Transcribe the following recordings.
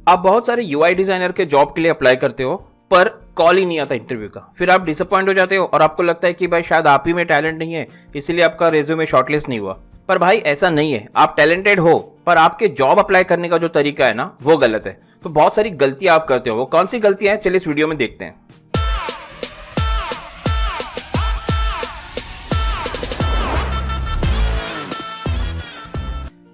आप बहुत सारे यूआई डिजाइनर के जॉब के लिए अप्लाई करते हो पर कॉल ही नहीं आता इंटरव्यू का। फिर आप डिसअपॉइंट हो जाते हो और आपको लगता है कि भाई शायद आप ही में टैलेंट नहीं है, इसीलिए आपका रेज्यूमे शॉर्टलिस्ट नहीं हुआ। पर भाई ऐसा नहीं है, आप टैलेंटेड हो पर आपके जॉब अप्लाई करने का जो तरीका है ना वो गलत है। तो बहुत सारी गलतियां आप करते हो, वो कौन सी गलतियां हैं चलिए इस वीडियो में देखते हैं।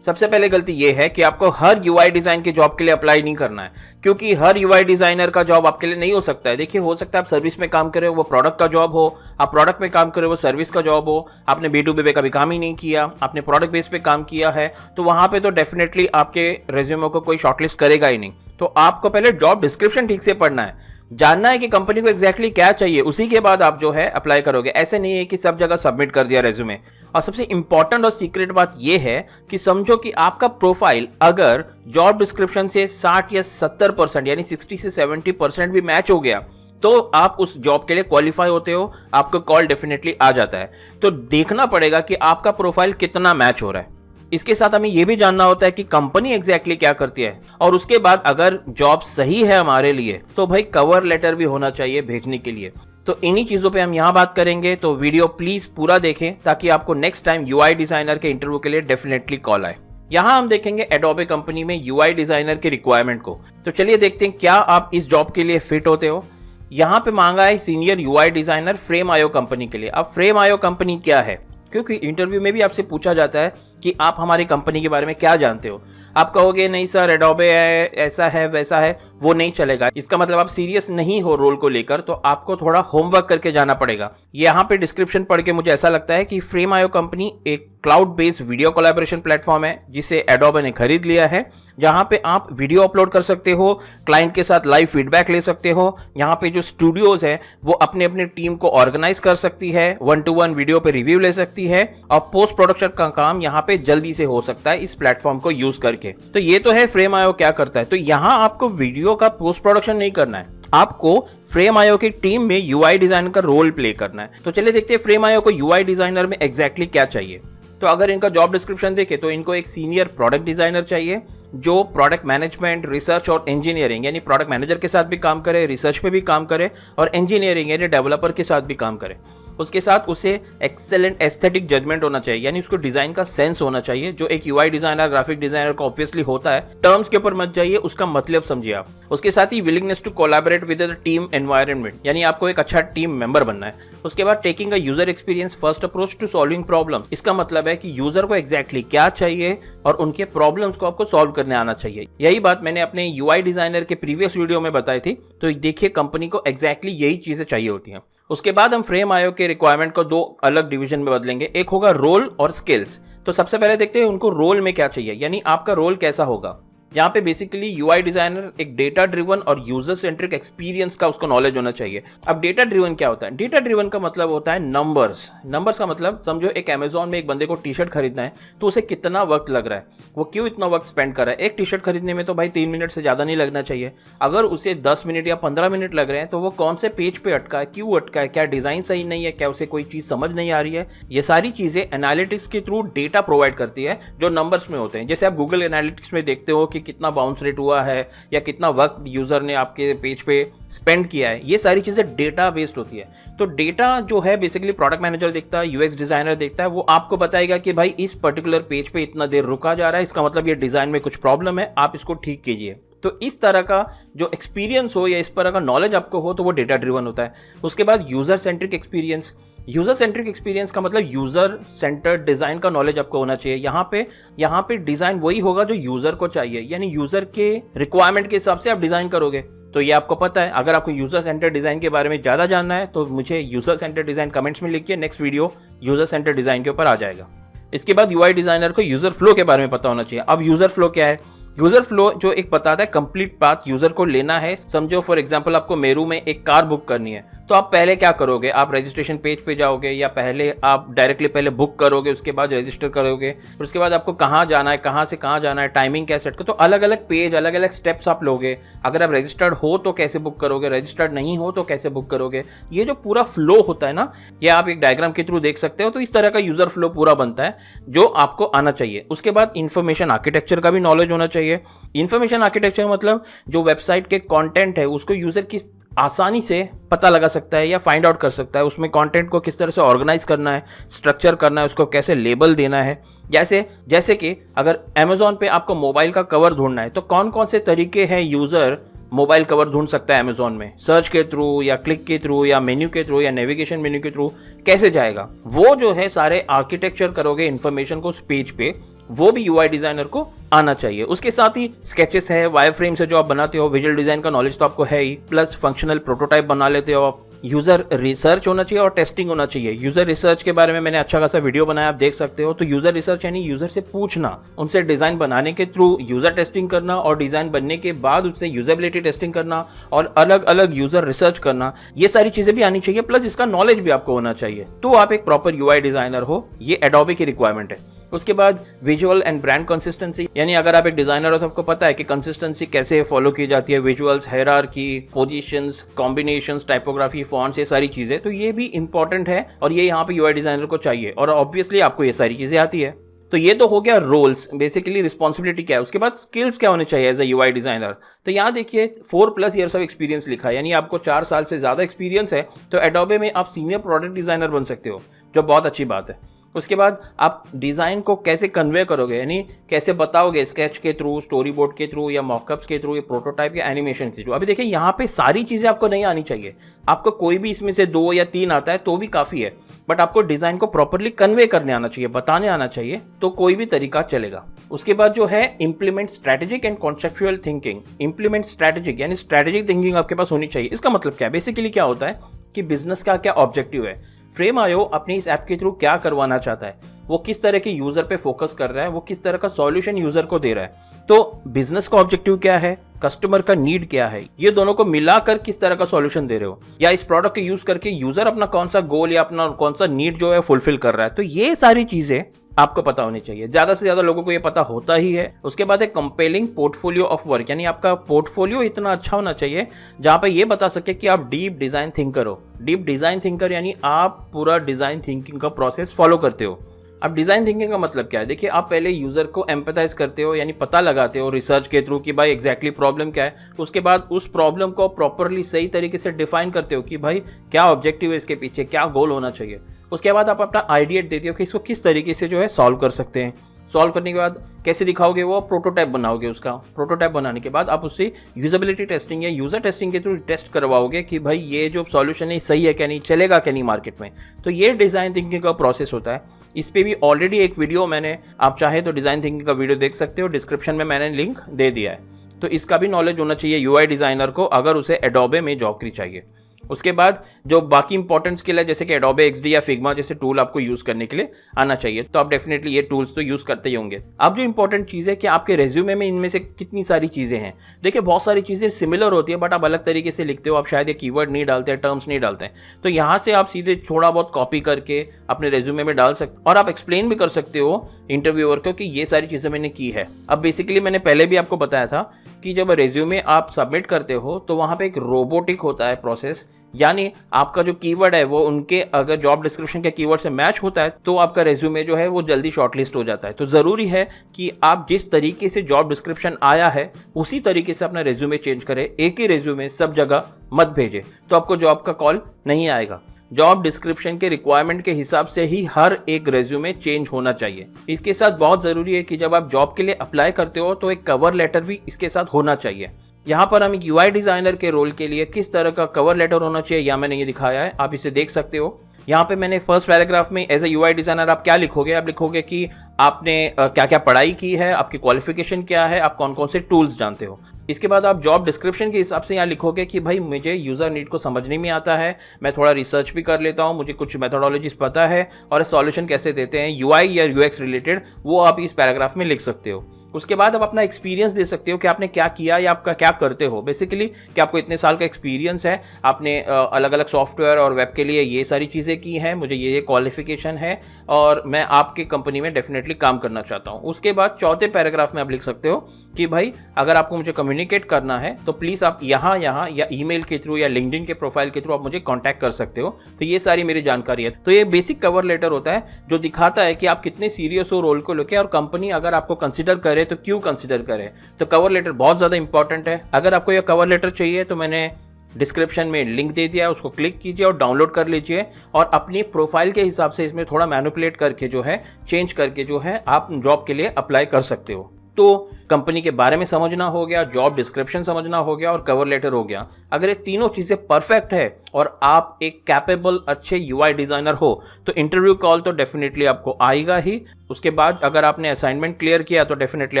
सबसे पहले गलती यह है कि आपको हर यूआई डिजाइन के जॉब के लिए अप्लाई नहीं करना है, क्योंकि हर यूआई डिजाइनर का जॉब आपके लिए नहीं हो सकता है। देखिए, हो सकता है आप सर्विस में काम कर रहे हो, वो प्रोडक्ट का जॉब हो, आप प्रोडक्ट में काम कर रहे हो, वो सर्विस का जॉब हो, आपने B2B पे कभी काम ही नहीं किया, आपने प्रोडक्ट बेस पे काम किया है, तो वहां पे तो डेफिनेटली आपके रेज्यूमे को कोई शॉर्टलिस्ट करेगा ही नहीं। तो आपको पहले जॉब डिस्क्रिप्शन ठीक से पढ़ना है, जानना है कि कंपनी को एग्जैक्टली क्या चाहिए, उसी के बाद आप जो है अप्लाई करोगे। ऐसे नहीं है कि सब जगह सबमिट कर दिया रेज्यूमे। और सबसे इंपॉर्टेंट और सीक्रेट बात यह है कि समझो कि आपका प्रोफाइल अगर जॉब डिस्क्रिप्शन से 60 या 70% यानी 60 से 70% भी मैच हो गया तो आप उस जॉब के लिए क्वालिफाई होते हो, आपको कॉल डेफिनेटली आ जाता है। तो देखना पड़ेगा कि आपका प्रोफाइल कितना मैच हो रहा है। इसके साथ हमें यह भी जानना होता है कि कंपनी एग्जैक्टली क्या करती है, और उसके बाद अगर जॉब सही है हमारे लिए तो भाई कवर लेटर भी होना चाहिए भेजने के लिए। तो इन्हीं चीजों पे हम यहाँ बात करेंगे, तो वीडियो प्लीज पूरा देखें ताकि आपको नेक्स्ट टाइम यूआई डिजाइनर के इंटरव्यू के लिए डेफिनेटली कॉल आए। यहाँ हम देखेंगे एडोबे कंपनी में यूआई डिजाइनर के रिक्वायरमेंट को। तो चलिए देखते हैं क्या आप इस जॉब के लिए फिट होते हो। यहाँ पे मांगा है सीनियर यूआई डिजाइनर फ्रेम.io कंपनी के लिए। अब फ्रेम.io कंपनी क्या है, क्योंकि इंटरव्यू में भी आपसे पूछा जाता है कि आप हमारी कंपनी के बारे में क्या जानते हो। आप कहोगे नहीं सर एडोबे है, ऐसा है वैसा है, वो नहीं चलेगा। इसका मतलब आप सीरियस नहीं हो रोल को लेकर, तो आपको थोड़ा होमवर्क करके जाना पड़ेगा। यहाँ पे डिस्क्रिप्शन पढ़ के मुझे ऐसा लगता है कि फ्रेम.io कंपनी एक cloud based video collaboration platform है जिसे एडोबे ने खरीद लिया है, जहां पे आप वीडियो अपलोड कर सकते हो, क्लाइंट के साथ लाइव फीडबैक ले सकते हो। यहाँ पे जो स्टूडियोज है वो अपने अपने टीम को ऑर्गेनाइज कर सकती है, 1-to-1 वीडियो पे रिव्यू ले सकती है, और पोस्ट प्रोडक्शन का काम यहाँ पे जल्दी से हो सकता है इस प्लेटफॉर्म को यूज करके। तो ये तो है फ्रेम.io क्या करता है। तो यहाँ आपको वीडियो का पोस्ट प्रोडक्शन नहीं करना है, आपको फ्रेम.io की टीम में यूआई डिजाइनर का रोल प्ले करना है। तो चलिए देखते हैं फ्रेम.io को यूआई डिजाइनर में एग्जैक्टली क्या चाहिए। तो अगर इनका जॉब डिस्क्रिप्शन देखें तो इनको एक सीनियर प्रोडक्ट डिजाइनर चाहिए जो प्रोडक्ट मैनेजमेंट, रिसर्च और इंजीनियरिंग यानी प्रोडक्ट मैनेजर के साथ भी काम करे, रिसर्च पे भी काम करे, और इंजीनियरिंग यानी डेवलपर के साथ भी काम करे। उसके साथ उसे एक्सेलेंट एस्थेटिक जजमेंट होना चाहिए, यानी उसको डिजाइन का सेंस होना चाहिए, जो एक यूआई डिजाइनर, ग्राफिक डिजाइनर का ऑब्वियसली होता है। टर्म्स के ऊपर मत जाइए, उसका मतलब समझिए आप। उसके साथ ही willingness to collaborate with the team environment, यानी आपको एक अच्छा टीम मेंबर बनना है। उसके बाद taking a user experience first approach to solving problems, इसका मतलब है कि यूजर को एग्जैक्टली क्या चाहिए और उनके प्रॉब्लम्स को आपको सॉल्व करने आना चाहिए। यही बात मैंने अपने यूआई डिजाइनर के प्रीवियस वीडियो में बताई थी। तो देखिए कंपनी को एग्जैक्टली यही चीजें चाहिए होती हैं। उसके बाद हम फ्रेम.io के रिक्वायरमेंट को दो अलग डिवीजन में बदलेंगे, एक होगा रोल और स्किल्स। तो सबसे पहले देखते हैं उनको रोल में क्या चाहिए, यानी आपका रोल कैसा होगा। यहाँ पे बेसिकली यूआई डिजाइनर एक डेटा ड्रिवन और यूजर सेंट्रिक एक्सपीरियंस का उसको नॉलेज होना चाहिए। अब डेटा ड्रिवन क्या होता है? डेटा ड्रिवन का मतलब होता है नंबर्स। नंबर्स का मतलब समझो एक अमेजोन में एक बंदे को टी शर्ट खरीदना है तो उसे कितना वक्त लग रहा है, वो क्यों इतना वक्त स्पेंड कर रहा है। एक टी शर्ट खरीदने में तो भाई 3 मिनट से ज़्यादा नहीं लगना चाहिए। अगर उसे 10 मिनट या 15 मिनट लग रहे हैं तो वो कौन से पेज पे अटका है, क्यों अटका है, क्या डिज़ाइन सही नहीं है, क्या उसे कोई चीज़ समझ नहीं आ रही है। ये सारी चीज़ें एनालिटिक्स के थ्रू डेटा प्रोवाइड करती है जो नंबर्स में होते हैं। जैसे आप गूगल एनालिटिक्स में देखते हो कि कितना बाउंस रेट हुआ है या कितना वक्त यूजर ने आपके पेज पे स्पेंड किया है, ये सारी चीजें डेटा बेस्ड होती है। तो डेटा जो है बेसिकली प्रोडक्ट मैनेजर देखता है, यूएक्स डिजाइनर देखता है, वो आपको बताएगा कि भाई इस पर्टिकुलर पेज पे इतना देर रुका जा रहा है, इसका मतलब ये डिजाइन में कुछ प्रॉब्लम है, आप इसको ठीक कीजिए। तो इस तरह का जो एक्सपीरियंस हो या इस तरह का नॉलेज आपको हो तो वो डेटा ड्रिवन होता है। उसके बाद user centric experience. User centric experience का मतलब यूजर सेंटर्ड डिजाइन का नॉलेज आपको होना चाहिए। यहाँ पे डिजाइन वही होगा जो यूजर को चाहिए, यानी यूजर के रिक्वायरमेंट के हिसाब से आप डिजाइन करोगे। तो ये आपको पता है। अगर आपको यूजर सेंटर डिजाइन के बारे में ज्यादा जानना है तो मुझे यूजर सेंटर डिजाइन कमेंट्स में लिखिए, next video user centre design के ऊपर आ जाएगा। इसके बाद यूआई डिजाइनर को यूजर फ्लो के बारे में पता होना चाहिए। अब यूजर फ्लो क्या है? यूजर फ्लो जो एक बताता है कंप्लीट पाथ यूजर को लेना है। समझो फॉर एग्जांपल आपको मेरू में एक कार बुक करनी है तो आप पहले क्या करोगे, आप रजिस्ट्रेशन पेज पे जाओगे या पहले आप डायरेक्टली पहले बुक करोगे, उसके बाद रजिस्टर करोगे, फिर उसके बाद आपको कहाँ जाना है, कहाँ से कहाँ जाना है, टाइमिंग क्या सेट करो, तो अलग अलग पेज, अलग अलग स्टेप्स आप लोगे। अगर आप रजिस्टर्ड हो तो कैसे बुक करोगे, रजिस्टर्ड नहीं हो तो कैसे बुक करोगे, ये जो पूरा फ्लो होता है ना, ये आप एक डायग्राम के थ्रू देख सकते हो। तो इस तरह का यूजर फ्लो पूरा बनता है जो आपको आना चाहिए। उसके बाद इंफॉर्मेशन आर्किटेक्चर का भी नॉलेज होना चाहिए। इंफॉर्मेशन आर्किटेक्चर मतलब जो वेबसाइट के कंटेंट है उसको यूजर किस आसानी से पता लगा सकता है या फाइंड आउट कर सकता है, उसमें कंटेंट को किस तरह से ऑर्गेनाइज करना है, स्ट्रक्चर करना है, उसको कैसे लेबल देना है। जैसे कि अगर अमेजोन पे आपको मोबाइल का कवर ढूंढना है तो कौन कौन से तरीके हैं यूजर मोबाइल कवर ढूंढ सकता है अमेजोन में, सर्च के थ्रू या क्लिक के थ्रू या मेन्यू के थ्रू या नेविगेशन मेन्यू के थ्रू कैसे जाएगा, वो जो है सारे आर्किटेक्चर करोगे इन्फॉर्मेशन को उस पेज पे, वो भी यूआई डिजाइनर को आना चाहिए। उसके साथ ही स्केचेस है, वायर फ्रेम से जो आप बनाते हो, विजुअल डिजाइन का नॉलेज तो आपको है ही, प्लस फंक्शनल प्रोटोटाइप बना लेते हो आप। यूजर रिसर्च होना चाहिए और टेस्टिंग होना चाहिए। यूजर रिसर्च के बारे में मैंने अच्छा खासा वीडियो बनाया, आप देख सकते हो। तो यूजर रिसर्च यानी यूजर से पूछना, उनसे डिजाइन बनाने के थ्रू यूजर टेस्टिंग करना और डिजाइन बनने के बाद उससे यूजेबिलिटी टेस्टिंग करना और अलग अलग यूजर रिसर्च करना, ये सारी चीजें भी आनी चाहिए। प्लस इसका नॉलेज भी आपको होना चाहिए, तो आप एक प्रॉपर यूआई डिजाइनर हो। ये एडोबे की रिक्वायरमेंट है। उसके बाद विजुअल एंड ब्रांड कंसिस्टेंसी, यानी अगर आप एक डिजाइनर हो तो आपको पता है कि कंसिस्टेंसी कैसे फॉलो की जाती है, visuals, hierarchy, positions, combinations, typography, fonts, ये सारी चीजें, तो ये भी इंपॉर्टेंट है और ये यहाँ पे यूआई डिजाइनर को चाहिए। और ऑब्वियसली आपको ये सारी चीजें आती है। तो ये तो हो गया रोल्स, बेसिकली रिस्पॉन्सिबिलिटी क्या है। उसके बाद स्किल्स क्या होने चाहिए एज अ यूआई डिजाइनर। तो यहाँ देखिए 4+ ईयर्स ऑफ एक्सपीरियंस लिखा है, यानी आपको 4 साल से ज्यादा एक्सपीरियंस है तो एडोबे में आप सीनियर प्रोडक्ट डिजाइनर बन सकते हो, जो बहुत अच्छी बात है। उसके बाद आप डिज़ाइन को कैसे कन्वे करोगे, यानी कैसे बताओगे, स्केच के थ्रू, स्टोरी बोर्ड के थ्रू या मॉकअप्स के थ्रू या प्रोटोटाइप या एनिमेशन के थ्रू। अभी देखिए यहाँ पे सारी चीज़ें आपको नहीं आनी चाहिए, आपको कोई भी इसमें से 2 या 3 आता है तो भी काफ़ी है, बट आपको डिज़ाइन को प्रॉपरली कन्वे करने आना चाहिए, बताने आना चाहिए, तो कोई भी तरीका चलेगा। उसके बाद जो है implement strategic and conceptual thinking. Implement strategic यानी स्ट्रैटेजिक थिंकिंग आपके पास होनी चाहिए। इसका मतलब क्या है, बेसिकली क्या होता है कि बिजनेस का क्या ऑब्जेक्टिव है, फ्रेम आयो अपनी इस ऐप के थ्रू क्या करवाना चाहता है, वो किस तरह के यूजर पे फोकस कर रहा है, वो किस तरह का सॉल्यूशन यूजर को दे रहा है। तो बिजनेस का ऑब्जेक्टिव क्या है, कस्टमर का नीड क्या है, ये दोनों को मिलाकर किस तरह का सॉल्यूशन दे रहे हो, या इस प्रोडक्ट के यूज करके यूजर अपना कौन सा गोल या अपना कौन सा नीड जो है फुलफिल कर रहा है। तो ये सारी चीजें आपको पता होनी चाहिए, ज्यादा से ज्यादा लोगों को ये पता होता ही है। उसके बाद एक कंपेलिंग पोर्टफोलियो ऑफ वर्क, यानी आपका पोर्टफोलियो इतना अच्छा होना चाहिए जहां पे ये बता सके कि आप डीप डिजाइन थिंकर हो। डीप डिजाइन थिंकर यानी आप पूरा डिजाइन थिंकिंग का प्रोसेस फॉलो करते हो। अब डिजाइन थिंकिंग का मतलब क्या है, देखिए आप पहले यूजर को एम्पैथाइज करते हो, यानी पता लगाते हो रिसर्च के थ्रू कि भाई एग्जैक्टली प्रॉब्लम क्या है। उसके बाद उस प्रॉब्लम को प्रॉपरली सही तरीके से डिफाइन करते हो कि भाई क्या ऑब्जेक्टिव है इसके पीछे, क्या गोल होना चाहिए। उसके बाद आप अपना आइडिया देते हो कि इसको किस तरीके से जो है सॉल्व कर सकते हैं। सॉल्व करने के बाद कैसे दिखाओगे, वो प्रोटोटाइप बनाओगे। उसका प्रोटोटाइप बनाने के बाद आप उससे यूजेबिलिटी टेस्टिंग या यूजर टेस्टिंग के थ्रू टेस्ट करवाओगे कि भाई ये जो सॉल्यूशन है सही है क्या नहीं, चलेगा क्या नहीं मार्केट में। तो ये डिजाइन थिंकिंग का प्रोसेस होता है। इस पे भी ऑलरेडी एक वीडियो मैंने, आप चाहे तो डिजाइन थिंकिंग का वीडियो देख सकते हो, डिस्क्रिप्शन में मैंने लिंक दे दिया है। तो इसका भी नॉलेज होना चाहिए यूआई डिजाइनर को अगर उसे एडोबे में जॉब की चाहिए। उसके बाद जो बाकी इंपॉर्टेंट स्किल है जैसे कि एडोबे एक्सडी या फिग्मा जैसे टूल आपको यूज करने के लिए आना चाहिए, तो आप डेफिनेटली ये टूल्स तो यूज करते ही होंगे। अब जो इंपॉर्टेंट चीज है कि आपके रेज्यूमे में इनमें से कितनी सारी चीजें हैं। देखिए बहुत सारी चीजें सिमिलर होती है बट आप अलग तरीके से लिखते हो, आप शायद ये कीवर्ड नहीं डालते हैं, टर्म्स नहीं डालते हैं, तो यहाँ से आप सीधे थोड़ा बहुत कॉपी करके अपने रेज्यूमे में डाल सकते और आप एक्सप्लेन भी कर सकते हो इंटरव्यूअर को कि ये सारी चीजें मैंने की है। अब बेसिकली मैंने पहले भी आपको बताया था कि जब रेज्यूमे आप सबमिट करते हो तो वहाँ पे एक रोबोटिक होता है प्रोसेस, यानी आपका जो कीवर्ड है वो उनके अगर जॉब डिस्क्रिप्शन के कीवर्ड से मैच होता है तो आपका रेज्यूमे जो है वो जल्दी शॉर्टलिस्ट हो जाता है। तो ज़रूरी है कि आप जिस तरीके से जॉब डिस्क्रिप्शन आया है उसी तरीके से अपना रेज्यूमे चेंज करें, एक ही रेज्यूमे सब जगह मत भेजें, तो आपको जॉब का कॉल नहीं आएगा। जॉब डिस्क्रिप्शन के रिक्वायरमेंट के हिसाब से ही हर एक रेज्यूमे चेंज होना चाहिए। इसके साथ बहुत ज़रूरी है कि जब आप जॉब के लिए अप्लाई करते हो तो एक कवर लेटर भी इसके साथ होना चाहिए। यहाँ पर हम एक यूआई डिजाइनर के रोल के लिए किस तरह का कवर लेटर होना चाहिए या मैंने ये दिखाया है, आप इसे देख सकते हो। यहाँ पे मैंने फर्स्ट पैराग्राफ में एज ए यूआई डिजाइनर आप क्या लिखोगे, आप लिखोगे कि आपने क्या क्या पढ़ाई की है, आपकी क्वालिफिकेशन क्या है, आप कौन कौन से टूल्स जानते हो। इसके बाद आप जॉब डिस्क्रिप्शन के हिसाब से यहाँ लिखोगे कि भाई मुझे यूज़र नीड को समझने में आता है, मैं थोड़ा रिसर्च भी कर लेता हूँ, मुझे कुछ मेथोडोलॉजीज पता है और सॉल्यूशन कैसे देते हैं यूआई या यूएक्स रिलेटेड, वो आप इस पैराग्राफ में लिख सकते हो। उसके बाद आप अपना एक्सपीरियंस दे सकते हो कि आपने क्या किया या आपका क्या करते हो, बेसिकली कि आपको इतने साल का एक्सपीरियंस है, आपने अलग अलग सॉफ्टवेयर और वेब के लिए ये सारी चीज़ें की हैं, मुझे ये क्वालिफिकेशन है और मैं आपके कंपनी में डेफिनेटली काम करना चाहता हूँ। उसके बाद चौथे पैराग्राफ में आप लिख सकते हो कि भाई अगर आपको मुझे कम्युनिकेट करना है तो प्लीज़ आप यहाँ या ईमेल के थ्रू या लिंक्डइन के प्रोफाइल के थ्रू आप मुझे कॉन्टैक्ट कर सकते हो। तो ये सारी मेरी जानकारी है। तो ये बेसिक कवर लेटर होता है जो दिखाता है कि आप कितने सीरियस हो रोल को लेकर और कंपनी अगर आपको कंसिडर करे तो क्यों कंसिडर करे। तो कवर लेटर बहुत ज़्यादा इंपॉर्टेंट है। अगर आपको यह कवर लेटर चाहिए तो मैंने डिस्क्रिप्शन में लिंक दे दिया है, उसको क्लिक कीजिए और डाउनलोड कर लीजिए और अपनी प्रोफाइल के हिसाब से इसमें थोड़ा मैनिपुलेट करके जो है चेंज करके जो है आप जॉब के लिए अप्लाई कर सकते हो। तो कंपनी के बारे में समझना हो गया, जॉब डिस्क्रिप्शन समझना हो गया और कवर लेटर हो गया। अगर ये तीनों चीज़ें परफेक्ट है और आप एक कैपेबल अच्छे यूआई डिज़ाइनर हो तो इंटरव्यू कॉल तो डेफिनेटली आपको आएगा ही। उसके बाद अगर आपने असाइनमेंट क्लियर किया तो डेफिनेटली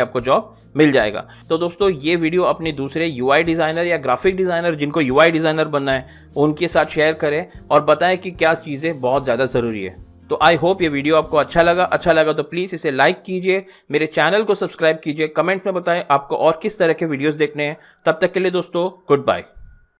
आपको जॉब मिल जाएगा। तो दोस्तों ये वीडियो अपने दूसरे यूआई डिज़ाइनर या ग्राफिक डिज़ाइनर जिनको यूआई डिज़ाइनर बनना है उनके साथ शेयर करें और बताएं कि क्या चीज़ें बहुत ज़्यादा ज़रूरी है। तो आई होप ये वीडियो आपको अच्छा लगा तो प्लीज़ इसे लाइक कीजिए, मेरे चैनल को सब्सक्राइब कीजिए, कमेंट में बताएं आपको और किस तरह के वीडियोस देखने हैं। तब तक के लिए दोस्तों गुड बाय।